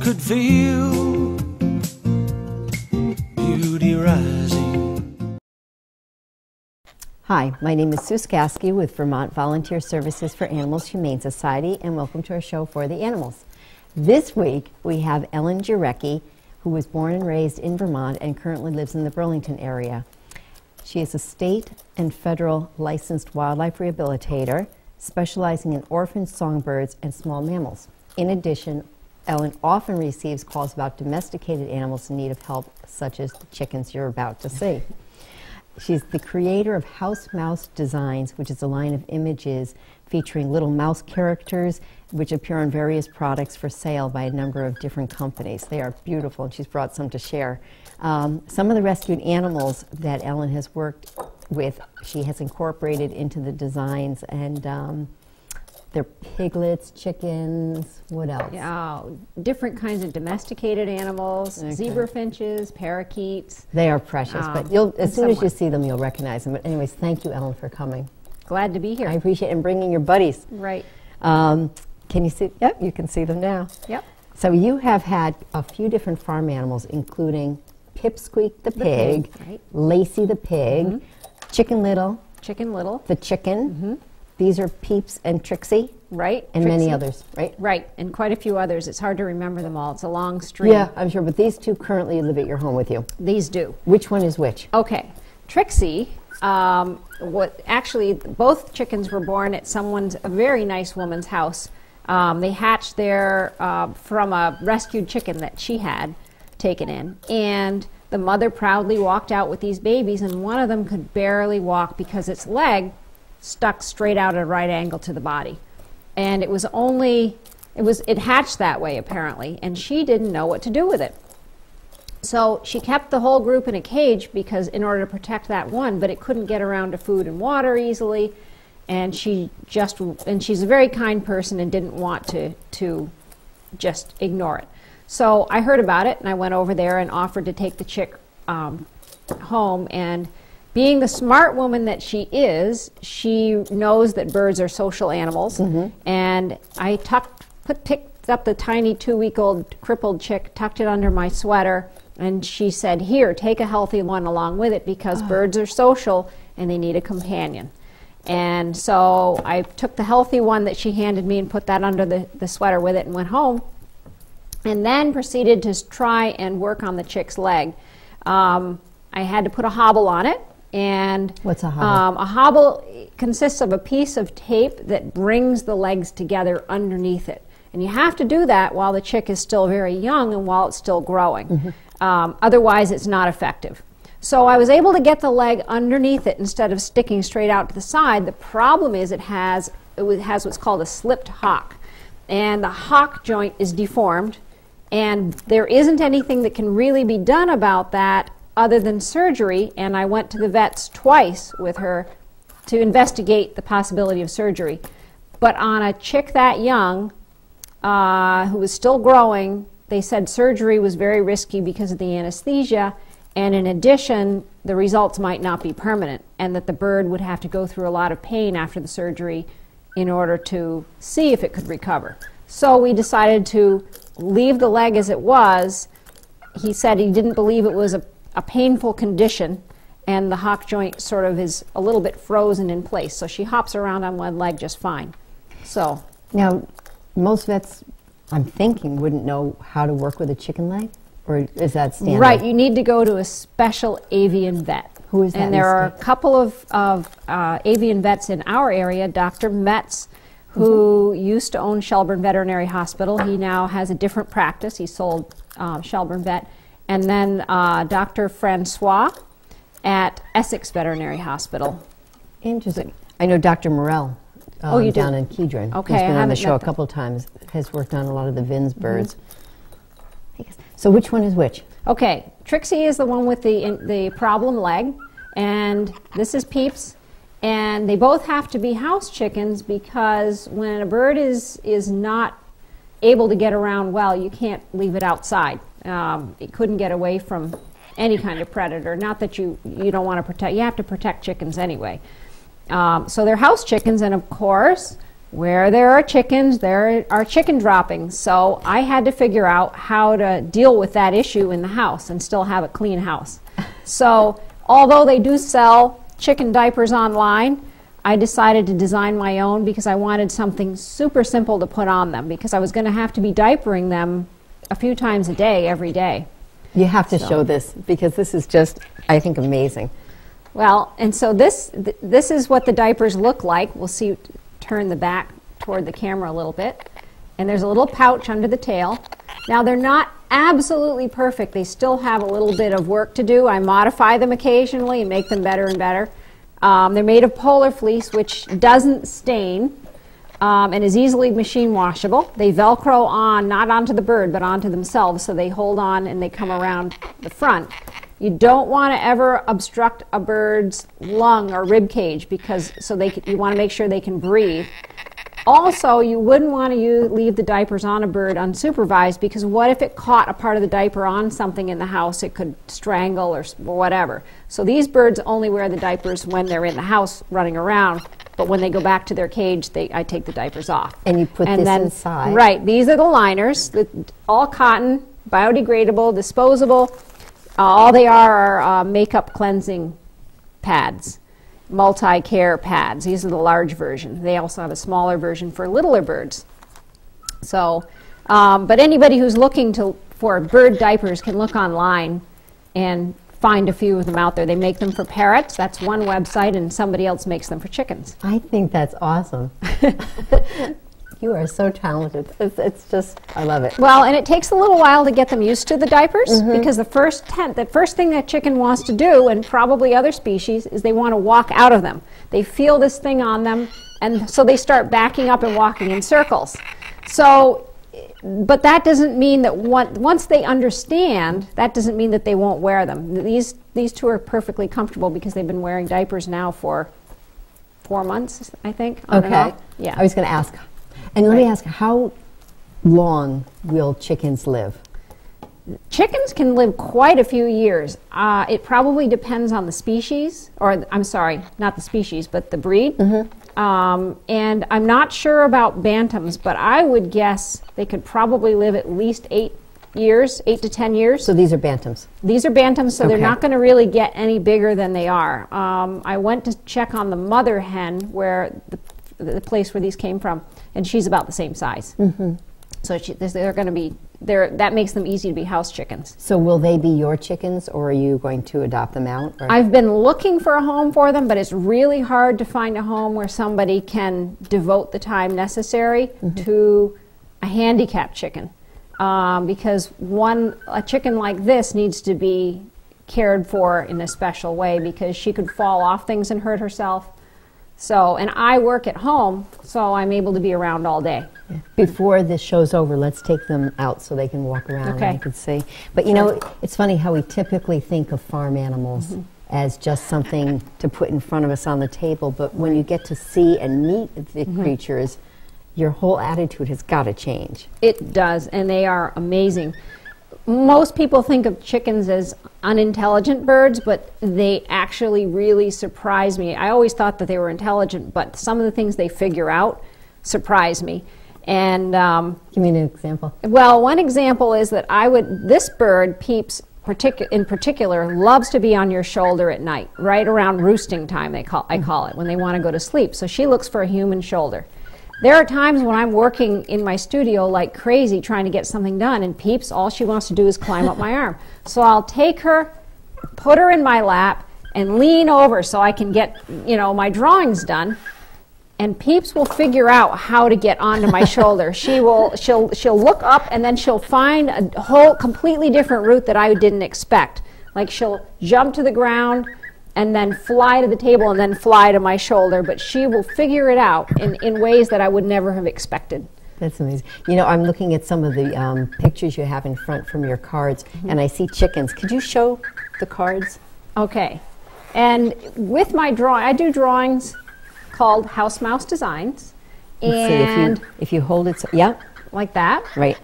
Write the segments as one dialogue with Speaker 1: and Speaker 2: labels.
Speaker 1: could feel beauty rising.
Speaker 2: Hi, my name is Sue Skasky with Vermont Volunteer Services for Animals Humane Society, and welcome to our show For the Animals. This week we have Ellen Jareckie, who was born and raised in Vermont and currently lives in the Burlington area. She is a state and federal licensed wildlife rehabilitator, specializing in orphan songbirds and small mammals. In addition, Ellen often receives calls about domesticated animals in need of help, such as the chickens you're about to see. She's the creator of House Mouse Designs, which is a line of images featuring little mouse characters which appear on various products for sale by a number of different companies. They are beautiful, and she's brought some to share. Some of the rescued animals that Ellen has worked with, she has incorporated into the designs, and they're piglets, chickens, what else?
Speaker 3: Yeah, different kinds of domesticated animals,
Speaker 2: Okay.
Speaker 3: zebra finches, parakeets.
Speaker 2: They are precious, but as soon as you see them, you'll recognize them. But anyways, thank you, Ellen, for coming.
Speaker 3: Glad to be here.
Speaker 2: I appreciate it, and bringing your buddies.
Speaker 3: Right.
Speaker 2: Can you see? Yep, you can see them now.
Speaker 3: Yep.
Speaker 2: So you have had a few different farm animals, including Pipsqueak the pig,
Speaker 3: right.
Speaker 2: Lacey the pig, Chicken Little,
Speaker 3: Chicken Little.
Speaker 2: the chicken. These are Peeps and Trixie.
Speaker 3: Right.
Speaker 2: And
Speaker 3: Trixie.
Speaker 2: many others, right?
Speaker 3: Right, and quite a few others. It's hard to remember them all. It's a long stream.
Speaker 2: Yeah, I'm sure. But these two currently live at your home with you.
Speaker 3: These do.
Speaker 2: Which one is which?
Speaker 3: Okay. Trixie, actually, both chickens were born at a very nice woman's house. They hatched there from a rescued chicken that she had taken in. And the mother proudly walked out with these babies, and one of them could barely walk because its leg stuck straight out at a right angle to the body. And it hatched that way apparently, and she didn't know what to do with it. So she kept the whole group in a cage because in order to protect that one, but it couldn't get around to food and water easily, and she's a very kind person and didn't want to just ignore it. So I heard about it, and I went over there and offered to take the chick home, and being the smart woman that she is, she knows that birds are social animals, and I picked up the tiny 2-week-old crippled chick, tucked it under my sweater, and she said, "Here, take a healthy one along with it because birds are social and they need a companion." And so I took the healthy one that she handed me and put that under the sweater with it and went home, and then proceeded to try and work on the chick's leg. I had to put a hobble on it. And
Speaker 2: what's a hobble?
Speaker 3: A hobble consists of a piece of tape that brings the legs together underneath it. And you have to do that while the chick is still very young and while it's still growing. Otherwise, it's not effective. So I was able to get the leg underneath it instead of sticking straight out to the side. The problem is it has what's called a slipped hock. And the hock joint is deformed. And there isn't anything that can really be done about that other than surgery, and I went to the vets twice with her to investigate the possibility of surgery. But on a chick that young, who was still growing, they said surgery was very risky because of the anesthesia, and in addition, the results might not be permanent, and that the bird would have to go through a lot of pain after the surgery in order to see if it could recover. So we decided to leave the leg as it was. He said he didn't believe it was a painful condition, and the hock joint sort of is a little bit frozen in place, so she hops around on one leg just fine. So
Speaker 2: now, most vets, I'm thinking, wouldn't know how to work with a chicken leg, or is that standard?
Speaker 3: Right, you need to go to a special avian vet.
Speaker 2: Who is that?
Speaker 3: And there are a couple of avian vets in our area. Dr. Metz, who used to own Shelburne Veterinary Hospital, he now has a different practice. He sold Shelburne Vet. And then Dr. Francois at Essex Veterinary Hospital.
Speaker 2: Interesting. I know Dr. Morell down in Kedron.
Speaker 3: Okay,
Speaker 2: He's been on the show a couple of times, has worked on a lot of the Vins birds. So which one is which?
Speaker 3: Okay, Trixie is the one with the problem leg, and this is Peeps. And they both have to be house chickens because when a bird is not able to get around well, you can't leave it outside. It couldn't get away from any kind of predator. Not that you don't want to protect. You have to protect chickens anyway. So they're house chickens, and of course, where there are chickens, there are chicken droppings. So I had to figure out how to deal with that issue in the house and still have a clean house. So although they do sell chicken diapers online, I decided to design my own because I wanted something super simple to put on them, because I was going to have to be diapering them a few times a day, every day.
Speaker 2: You have to show this, because this is just, I think, amazing.
Speaker 3: Well, and so this is what the diapers look like. We'll see, turn the back toward the camera a little bit. And there's a little pouch under the tail. Now, they're not absolutely perfect. They still have a little bit of work to do. I modify them occasionally and make them better and better. They're made of polar fleece, which doesn't stain and is easily machine washable. They Velcro on, not onto the bird, but onto themselves, so they hold on and they come around the front. You don't want to ever obstruct a bird's lung or rib cage, because you want to make sure they can breathe. Also, you wouldn't want to leave the diapers on a bird unsupervised, because what if it caught a part of the diaper on something in the house? It could strangle or whatever. So these birds only wear the diapers when they're in the house running around, but when they go back to their cage, I take the diapers off.
Speaker 2: And you put this inside.
Speaker 3: Right, these are the liners, all cotton, biodegradable, disposable. All they are makeup cleansing pads. Multi-care pads. These are the large version. They also have a smaller version for littler birds. So, but anybody who's looking for bird diapers can look online and find a few of them out there. They make them for parrots. That's one website, and somebody else makes them for chickens.
Speaker 2: I think that's awesome. You are so talented. It's just, I love it.
Speaker 3: Well, and it takes a little while to get them used to the diapers, because the first thing that chicken wants to do, and probably other species, is they want to walk out of them. They feel this thing on them, and so they start backing up and walking in circles. So, but that doesn't mean that once they understand, that doesn't mean that they won't wear them. These two are perfectly comfortable because they've been wearing diapers now for 4 months, I think.
Speaker 2: Okay.
Speaker 3: Yeah.
Speaker 2: I was going to ask. And let me ask, how long will chickens live?
Speaker 3: Chickens can live quite a few years. It probably depends on the species, or I'm sorry, not the species, but the breed. And I'm not sure about bantams, but I would guess they could probably live at least 8 to 10 years.
Speaker 2: So these are bantams?
Speaker 3: These are bantams, so they're not going to really get any bigger than they are. I went to check on the mother hen, where the place where these came from, and she's about the same size. So they're going to be, that makes them easy to be house chickens.
Speaker 2: So will they be your chickens, or are you going to adopt them out? Or?
Speaker 3: I've been looking for a home for them, but it's really hard to find a home where somebody can devote the time necessary to a handicapped chicken. Because a chicken like this needs to be cared for in a special way, because she could fall off things and hurt herself. So, and I work at home, so I'm able to be around all day.
Speaker 2: Before this show's over, let's take them out so they can walk around and you can see. But you know, it's funny how we typically think of farm animals as just something to put in front of us on the table, but when you get to see and meet the creatures, your whole attitude has got to change.
Speaker 3: It does, and they are amazing. Most people think of chickens as unintelligent birds, but they actually really surprise me. I always thought that they were intelligent, but some of the things they figure out surprise me. And
Speaker 2: give me an example.
Speaker 3: Well, one example is that this bird, Peeps in particular, loves to be on your shoulder at night, right around roosting time, I call it, when they want to go to sleep. So she looks for a human shoulder. There are times when I'm working in my studio like crazy trying to get something done, and Peeps, all she wants to do is climb up my arm. So I'll take her, put her in my lap, and lean over so I can get, my drawings done. And Peeps will figure out how to get onto my shoulder. She'll look up, and then she'll find a whole completely different route that I didn't expect. Like she'll jump to the ground and then fly to the table and then fly to my shoulder, but she will figure it out in ways that I would never have expected.
Speaker 2: That's amazing. I'm looking at some of the pictures you have in front from your cards, and I see chickens. Could you show the cards?
Speaker 3: Okay. And with my drawing, I do drawings called House Mouse Designs.
Speaker 2: And see, if you hold it,
Speaker 3: like that.
Speaker 2: Right.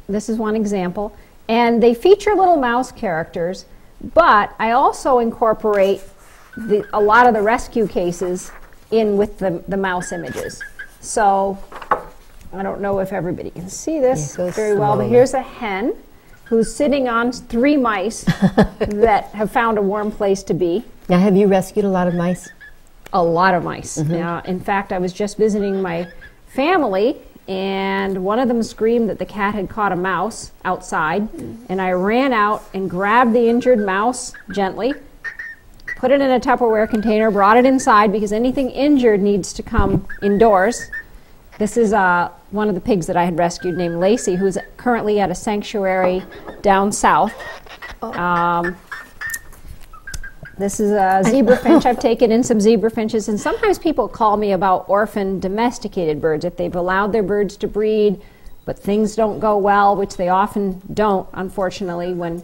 Speaker 3: This is one example. And they feature little mouse characters, but I also incorporate a lot of the rescue cases in with the mouse images. So I don't know if everybody can see this
Speaker 2: Yeah, go
Speaker 3: very well, but
Speaker 2: slowly.
Speaker 3: here's a hen who's sitting on 3 mice that have found a warm place to be.
Speaker 2: Now, have you rescued a lot of mice?
Speaker 3: A lot of mice. In fact, I was just visiting my family, and one of them screamed that the cat had caught a mouse outside, and I ran out and grabbed the injured mouse gently, put it in a Tupperware container, brought it inside because anything injured needs to come indoors. This is one of the pigs that I had rescued named Lacey, who's currently at a sanctuary down south. This is a zebra finch. I've taken in some zebra finches, and sometimes people call me about orphan domesticated birds. If they've allowed their birds to breed, but things don't go well, which they often don't, unfortunately, when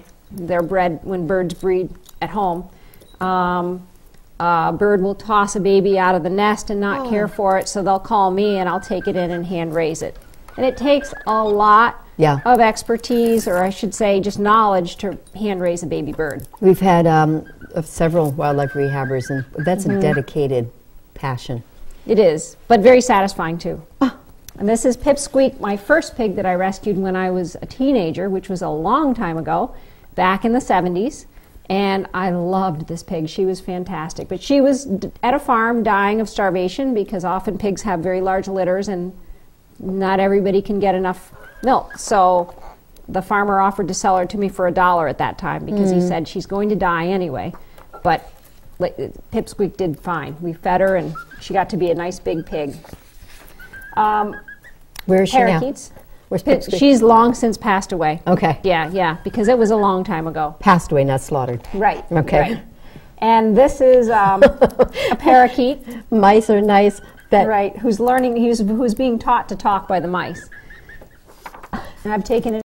Speaker 3: birds breed at home. A bird will toss a baby out of the nest and not care for it, so they'll call me and I'll take it in and hand raise it. And it takes a lot of expertise, or I should say just knowledge, to hand raise a baby bird.
Speaker 2: We've had several wildlife rehabbers, and that's a dedicated passion.
Speaker 3: It is, but very satisfying too. And this is Pipsqueak, my first pig that I rescued when I was a teenager, which was a long time ago, back in the 70s. And I loved this pig. She was fantastic. But she was at a farm dying of starvation, because often pigs have very large litters and not everybody can get enough milk. So the farmer offered to sell her to me for $1 at that time, because he said she's going to die anyway. But Pipsqueak did fine. We fed her and she got to be a nice big pig.
Speaker 2: Where is she now?
Speaker 3: Parakeets.
Speaker 2: Where's Pipsqueak?
Speaker 3: She's long since passed away.
Speaker 2: Okay.
Speaker 3: Yeah, because it was a long time ago.
Speaker 2: Passed away, not slaughtered.
Speaker 3: Right.
Speaker 2: Okay.
Speaker 3: Right. And this is a parakeet.
Speaker 2: Mice are nice.
Speaker 3: Right. Who's learning? Who's being taught to talk by the mice. And I've taken it